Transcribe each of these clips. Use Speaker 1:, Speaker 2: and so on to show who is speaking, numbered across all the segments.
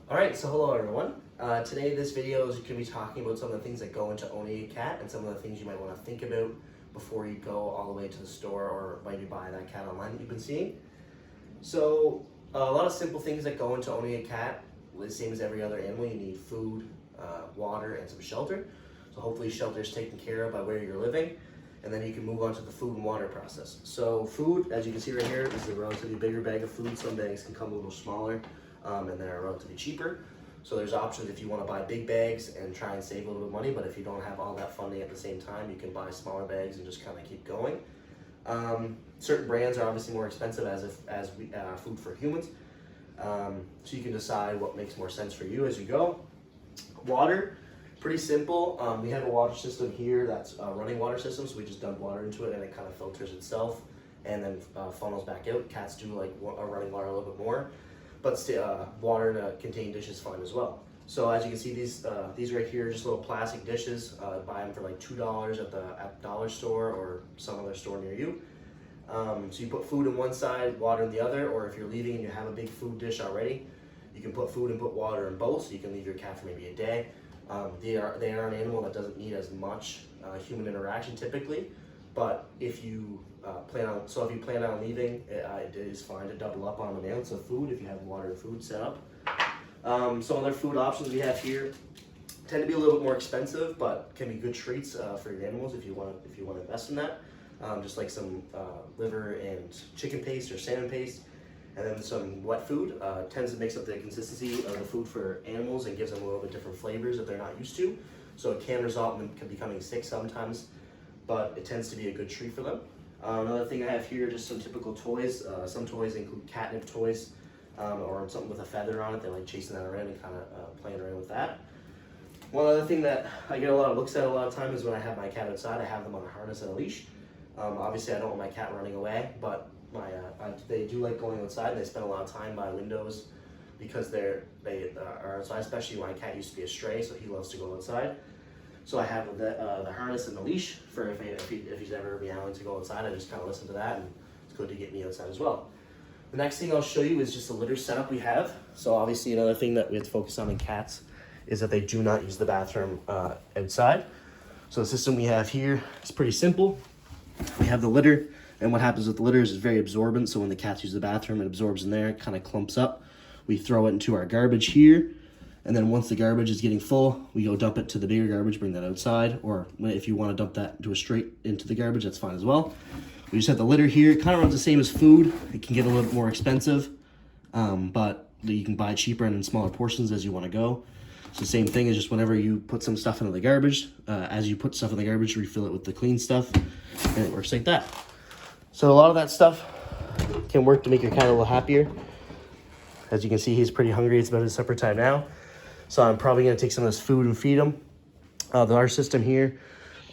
Speaker 1: All right, so hello everyone. Today this video is going to be talking about some of the things that go into owning a cat and some of the things you might want to think about before you go all the way to the store or maybe buy that cat online that you've been seeing. So a lot of simple things that go into owning a cat, the same as every other animal. You need food, water, and some shelter. So hopefully shelter is taken care of by where you're living, and then you can move on to the food and water process. So food, as you can see right here, this is a relatively bigger bag of food. Some bags can come a little smaller, and they're relatively cheaper. So there's options if you want to buy big bags and try and save a little bit of money, but if you don't have all that funding at the same time, you can buy smaller bags and just kind of keep going. Certain brands are obviously more expensive as food for humans, so you can decide what makes more sense for you as you go. Water, pretty simple. We have a water system here that's a running water system, so we just dump water into it and it kind of filters itself and then funnels back out. Cats do like running water a little bit more, but water in a contained dish is fine as well. So as you can see, these right here are just little plastic dishes. Buy them for like $2 at the dollar store or some other store near you. So you put food in one side, water in the other, or if you're leaving and you have a big food dish already, you can put food and put water in both, so you can leave your cat for maybe a day. They are an animal that doesn't need as much human interaction typically, but if you plan on leaving, it is fine to double up on an ounce of food if you have water and food set up. Some other food options we have here tend to be a little bit more expensive, but can be good treats for your animals if you want to invest in that. Just like some liver and chicken paste or salmon paste, and then some wet food. Tends to mix up the consistency of the food for animals and gives them a little bit different flavors that they're not used to. So it can result in becoming sick sometimes, but it tends to be a good treat for them. Another thing I have here, just some typical toys. Some toys include catnip toys, or something with a feather on it. They like chasing that around and kind of playing around with that. One other thing that I get a lot of looks at a lot of time is when I have my cat outside, I have them on a harness and a leash. Obviously I don't want my cat running away, but they do like going outside, and they spend a lot of time by windows because they are outside, especially my cat used to be a stray, so he loves to go outside. So I have the harness and the leash for if he's ever meowing to go outside. I just kind of listen to that, and it's good to get me outside as well. The next thing I'll show you is just a litter setup we have. So obviously another thing that we have to focus on in cats is that they do not use the bathroom outside. So the system we have here is pretty simple. We have the litter, and what happens with the litter is it's very absorbent, so when the cats use the bathroom, it absorbs in there, it kind of clumps up. We throw it into our garbage here, and then once the garbage is getting full, we go dump it to the bigger garbage, bring that outside, or if you want to dump that into the garbage, that's fine as well. We just have the litter here. It kind of runs the same as food. It can get a little bit more expensive, but you can buy cheaper and in smaller portions as you want to go. So the same thing is just whenever you put some stuff into the garbage, as you put stuff in the garbage, refill it with the clean stuff, and it works like that. So a lot of that stuff can work to make your cat a little happier. As you can see, he's pretty hungry. It's about his supper time now. So I'm probably going to take some of this food and feed him. Our system here,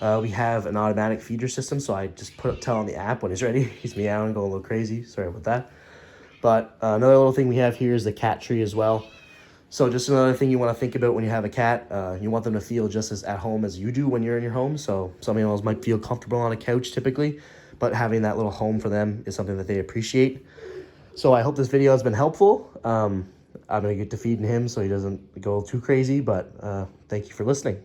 Speaker 1: we have an automatic feeder system, so I just tell on the app when he's ready. He's meowing, going a little crazy. Sorry about that. But another little thing we have here is the cat tree as well. So just another thing you want to think about when you have a cat, you want them to feel just as at home as you do when you're in your home. So some animals might feel comfortable on a couch typically, but having that little home for them is something that they appreciate. So I hope this video has been helpful. I'm going to get to feeding him so he doesn't go too crazy, but thank you for listening.